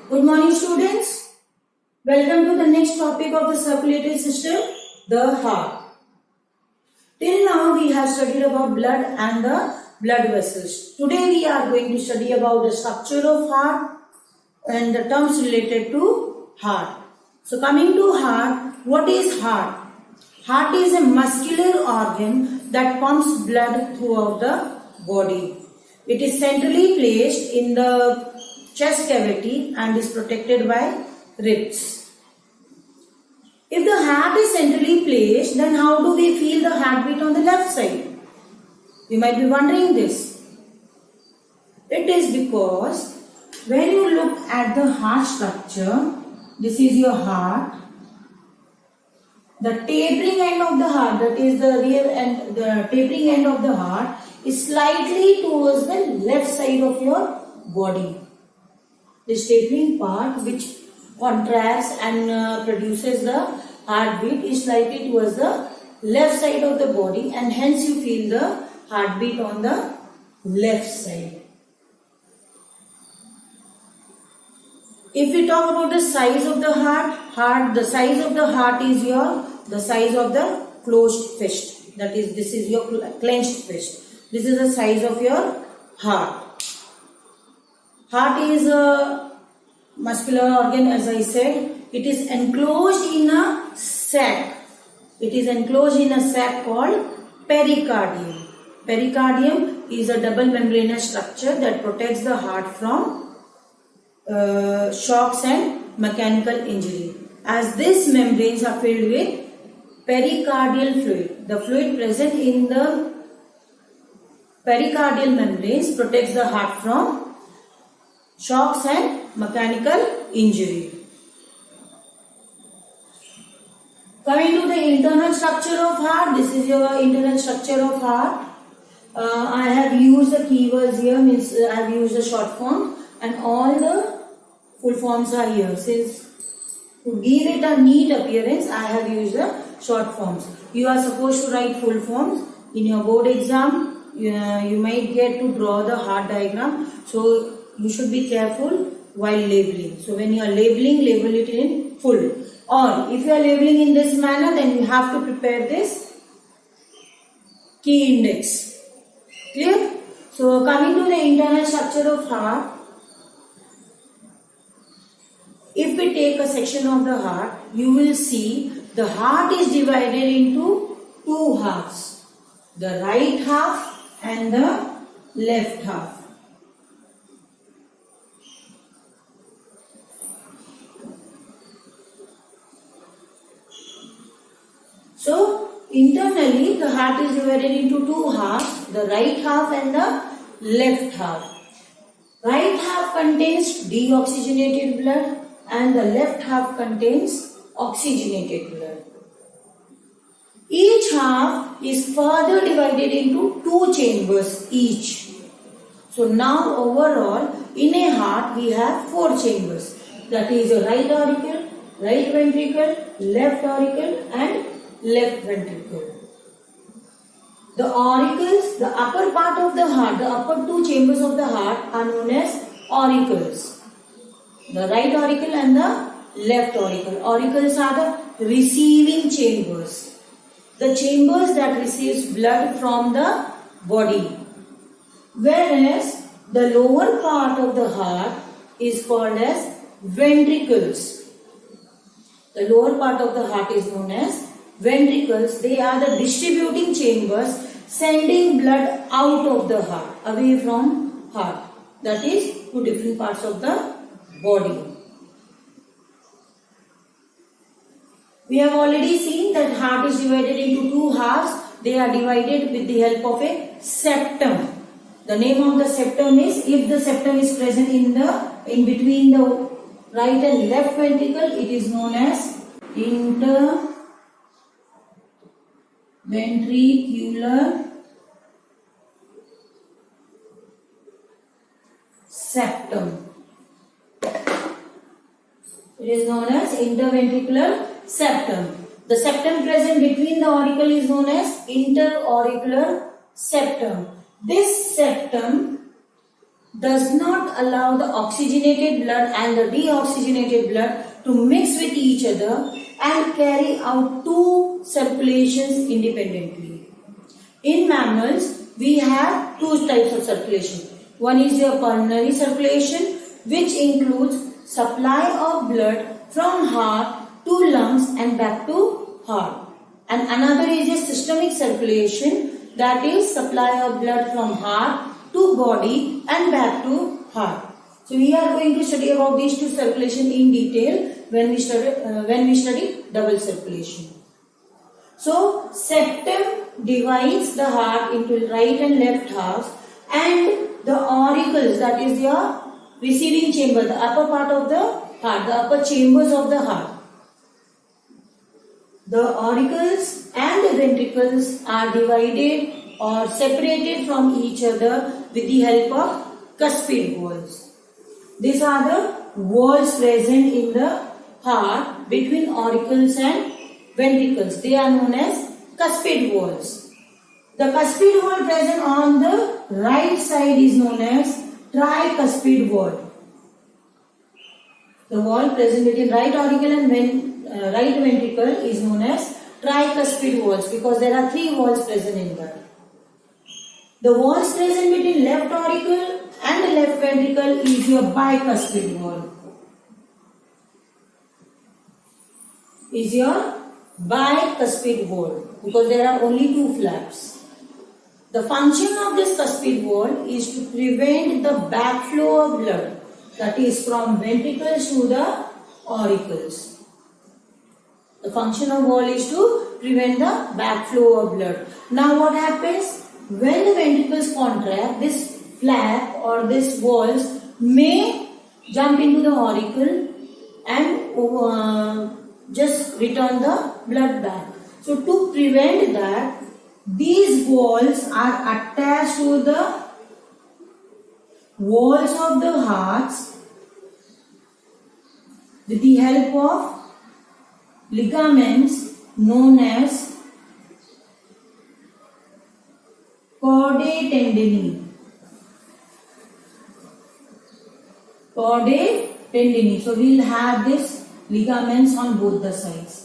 Good morning, students. Welcome to the next topic of the circulatory system, the heart. Till now, we have studied about blood and the blood vessels. Today, we are going to study about the structure of heart and the terms related to heart. So, coming to heart, what is heart? Heart is a muscular organ that pumps blood throughout the body. It is centrally placed in the chest cavity and is protected by ribs. If the heart is centrally placed, then how do we feel the heartbeat on the left side? You might be wondering this. It is because when you look at the heart structure, this is your heart. The tapering end of the heart, that is the rear end, the tapering end of the heart is slightly towards the left side of your body. This tapering part which contracts and produces the heartbeat is slightly towards the left side of the body, and hence you feel the heartbeat on the left side. If we talk about the size of the heart, the size of the heart is the size of the closed fist. That is, this is your clenched fist. This is the size of your heart. Heart is a muscular organ, as I said. It is enclosed in a sac. It is enclosed in a sac called pericardium. Pericardium is a double membranous structure that protects the heart from shocks and mechanical injury. As these membranes are filled with pericardial fluid, the fluid present in the pericardial membranes protects the heart from shocks and mechanical injury. Coming to the internal structure of heart, this is your internal structure of heart. I have used the keywords here, means I have used the short form, and all the full forms are here. Since to give it a neat appearance, I have used the short forms. You are supposed to write full forms. In your board exam, you might get to draw the heart diagram. So you should be careful while labeling. So when you are labeling, label it in full. Or if you are labeling in this manner, then you have to prepare this key index. Clear? So coming to the internal structure of heart, if we take a section of the heart, you will see the heart is divided into two halves. The right half and the left half. So, internally the heart is divided into two halves, the right half and the left half. Right half contains deoxygenated blood and the left half contains oxygenated blood. Each half is further divided into two chambers each. So now overall in a heart we have four chambers. That is a right auricle, right ventricle, left auricle and left ventricle. The auricles, the upper part of the heart, the upper two chambers of the heart are known as auricles. The right auricle and the left auricle. Auricles are the receiving chambers. The chambers that receives blood from the body. Whereas the lower part of the heart is called as ventricles. The lower part of the heart is known as ventricles. They are the distributing chambers sending blood out of the heart, away from heart. That is to different parts of the body. We have already seen that heart is divided into two halves. They are divided with the help of a septum. The name of the septum is, if the septum is present in between the right and left ventricle, it is known as interventricular septum. It is known as interventricular septum. The septum present between the auricle is known as interauricular septum. This septum does not allow the oxygenated blood and the deoxygenated blood to mix with each other and carry out two circulations independently. In mammals, we have two types of circulation. One is your pulmonary circulation, which includes supply of blood from heart to lungs and back to heart. And another is a systemic circulation, that is supply of blood from heart to body and back to heart. So we are going to study about these two circulation in detail when we study double circulation. So septum divides the heart into right and left halves, and the auricles, that is your receiving chamber, the upper part of the heart, the upper chambers of the heart. The auricles and the ventricles are divided or separated from each other with the help of cuspid walls. These are the walls present in the heart between auricles and ventricles. They are known as cuspid walls. The cuspid wall present on the right side is known as tricuspid wall. The wall present between right auricle and right ventricle is known as tricuspid walls because there are three walls present in that. The walls present between left auricle and the left ventricle is your bicuspid wall. Is your bicuspid wall because there are only two flaps. The function of this cuspid wall is to prevent the backflow of blood, that is from ventricles to the auricles. The function of wall is to prevent the backflow of blood. Now what happens? When the ventricles contract, this flap or this walls may jump into the auricle and just return the blood back. So to prevent that, these walls are attached to the walls of the hearts with the help of ligaments known as chordae tendineae. Chordae tendineae. So we will have this ligaments on both the sides.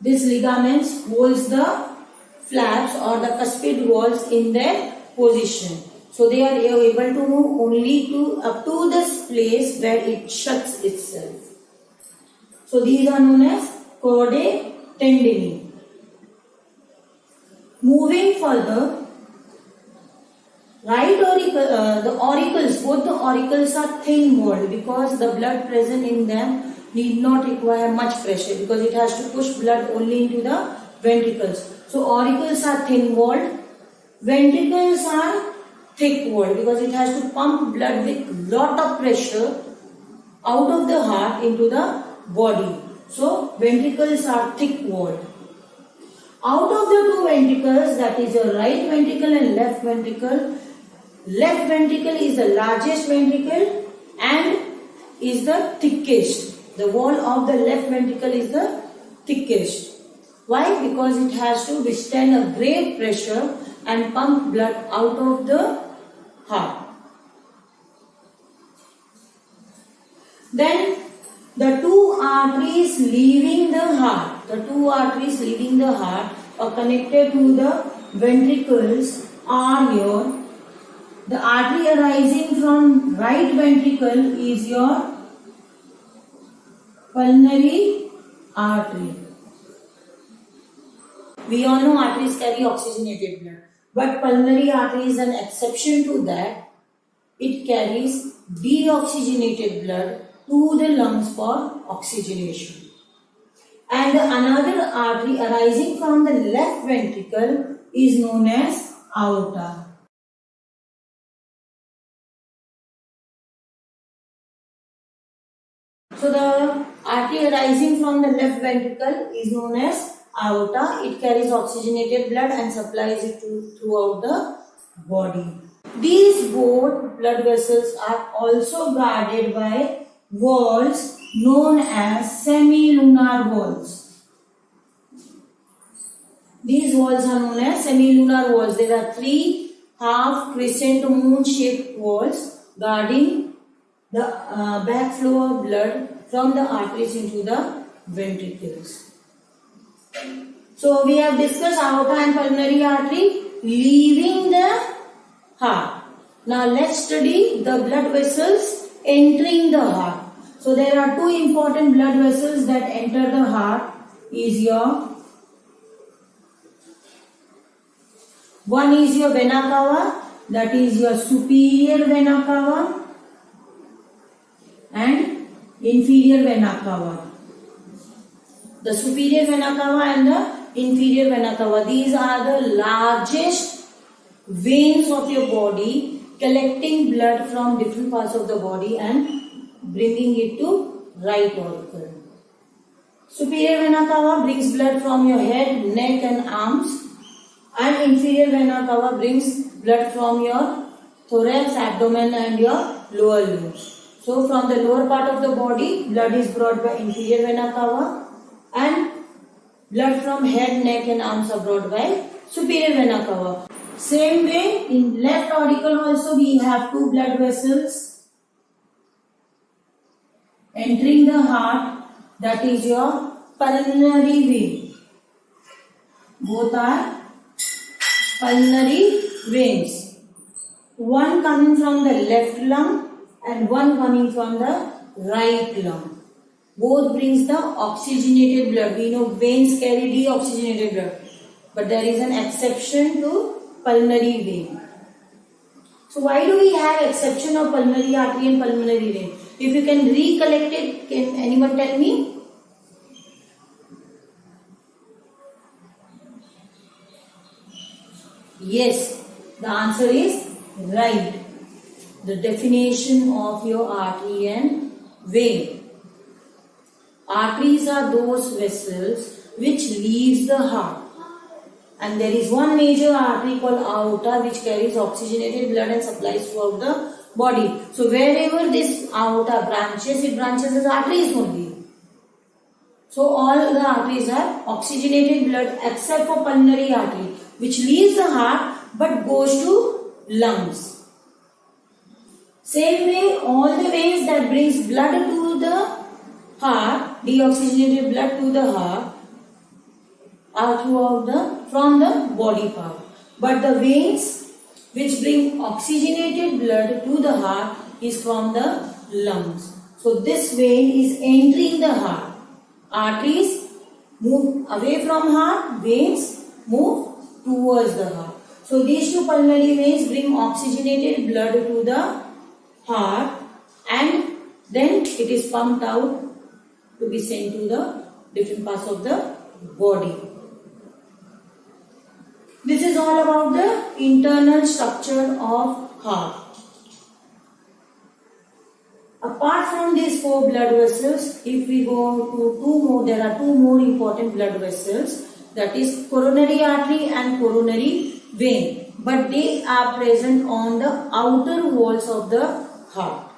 This ligaments holds the flaps or the cuspid walls in their position. So they are able to move only up to this place where it shuts itself. So these are known as chordae tendineae. Moving further, right auricle, the auricles, both the auricles are thin walled because the blood present in them need not require much pressure because it has to push blood only into the ventricles. So auricles are thin walled, ventricles are thick walled because it has to pump blood with lot of pressure out of the heart into the body. So ventricles are thick walled. Out of the two ventricles, that is your right ventricle and left ventricle is the largest ventricle and is the thickest. The wall of the left ventricle is the thickest. Why? Because it has to withstand a great pressure and pump blood out of the heart. Then the two arteries leaving the heart are connected to the ventricles are the artery arising from right ventricle is your pulmonary artery. We all know arteries carry oxygenated blood, but pulmonary artery is an exception to that. It carries deoxygenated blood to the lungs for oxygenation. And another artery arising from the left ventricle is known as aorta. So the artery arising from the left ventricle is known as aorta. It carries oxygenated blood and supplies it throughout the body. These both blood vessels are also guarded by walls known as semilunar walls. These walls are known as semilunar walls. There are three half crescent moon shaped walls guarding the backflow of blood from the arteries into the ventricles. So we have discussed aorta and pulmonary artery leaving the heart. Now let's study the blood vessels entering the heart. So there are two important blood vessels that enter the heart. One is your vena cava, that is your superior vena cava, and inferior vena cava. The superior vena cava and the inferior vena cava. These are the largest veins of your body collecting blood from different parts of the body and bringing it to right auricle. Superior vena cava brings blood from your head, neck and arms, and inferior vena cava brings blood from your thorax, abdomen and your lower limbs. So from the lower part of the body, blood is brought by inferior vena cava, and blood from head, neck and arms are brought by superior vena cava. Same way, in left auricle also we have two blood vessels entering the heart, that is your pulmonary vein. Both are pulmonary veins. One coming from the left lung and one coming from the right lung. Both brings the oxygenated blood. We know veins carry deoxygenated blood, but there is an exception to pulmonary vein. So why do we have exception of pulmonary artery and pulmonary vein? If you can recollect it, can anyone tell me? Yes, the answer is right. The definition of your artery and vein. Arteries are those vessels which leaves the heart. And there is one major artery called aorta which carries oxygenated blood and supplies throughout the body. So wherever this aorta branches, it branches as arteries only. So all the arteries have oxygenated blood except for pulmonary artery, which leaves the heart but goes to lungs. Same way, all the veins that brings blood to the heart, deoxygenated blood to the heart, are from the body part. But the veins which bring oxygenated blood to the heart is from the lungs. So this vein is entering the heart. Arteries move away from heart, veins move towards the heart. So these two pulmonary veins bring oxygenated blood to the heart and then it is pumped out to be sent to the different parts of the body. This is all about the internal structure of heart. Apart from these four blood vessels, if we go to there are two more important blood vessels, that is coronary artery and coronary vein. But they are present on the outer walls of the heart.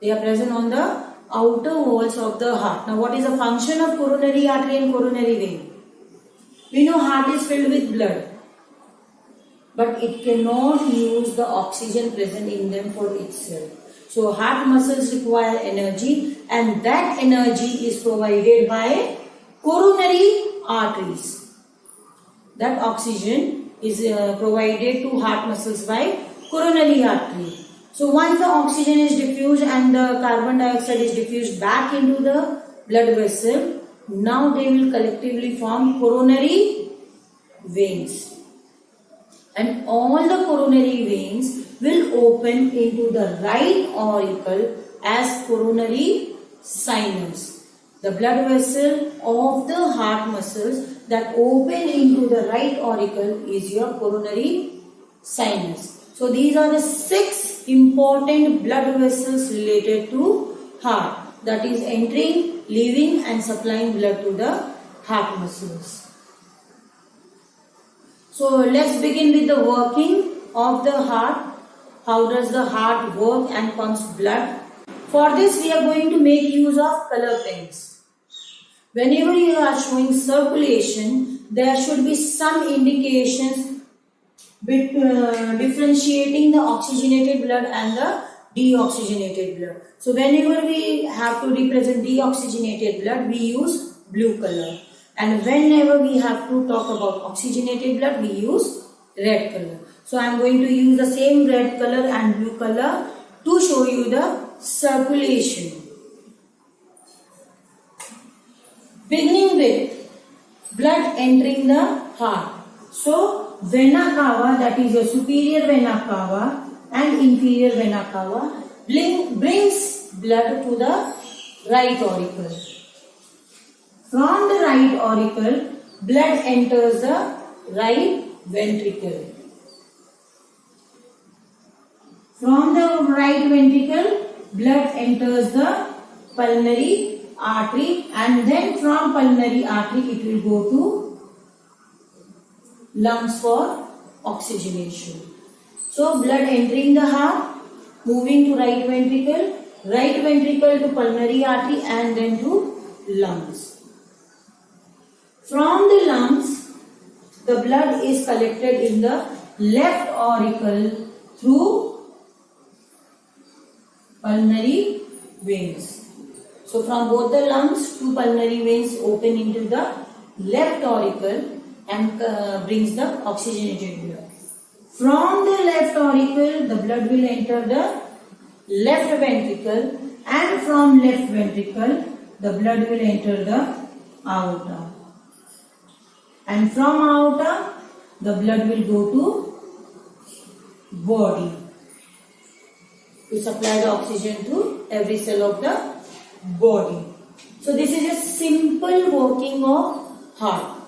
They are present on the outer walls of the heart. Now what is the function of coronary artery and coronary vein? We know heart is filled with blood, but it cannot use the oxygen present in them for itself. So heart muscles require energy and that energy is provided by coronary arteries. That oxygen is provided to heart muscles by coronary artery. So once the oxygen is diffused and the carbon dioxide is diffused back into the blood vessel, now they will collectively form coronary veins. And all the coronary veins will open into the right auricle as coronary sinus. The blood vessel of the heart muscles that open into the right auricle is your coronary sinus. So these are the 6 important blood vessels related to heart, that is entering, leaving and supplying blood to the heart muscles. So let's begin with the working of the heart. How does the heart work and pumps blood? For this we are going to make use of color pens. Whenever you are showing circulation, there should be some indications differentiating the oxygenated blood and the deoxygenated blood. So whenever we have to represent deoxygenated blood, we use blue color, and whenever we have to talk about oxygenated blood, we use red color. So I am going to use the same red color and blue color to show you the circulation. Beginning with blood entering the heart. So vena cava, that is your superior vena cava and inferior vena cava, brings blood to the right auricle. From the right auricle, blood enters the right ventricle. From the right ventricle, blood enters the pulmonary artery, and then from pulmonary artery it will go to lungs for oxygenation. So blood entering the heart, moving to right ventricle to pulmonary artery, and then to lungs. From the lungs, the blood is collected in the left auricle through pulmonary veins. So from both the lungs, two pulmonary veins open into the left auricle and brings the oxygenated blood. From the left auricle, the blood will enter the left ventricle, and from left ventricle, the blood will enter the aorta. And from aorta, the blood will go to body to supply the oxygen to every cell of the body. So this is a simple working of heart.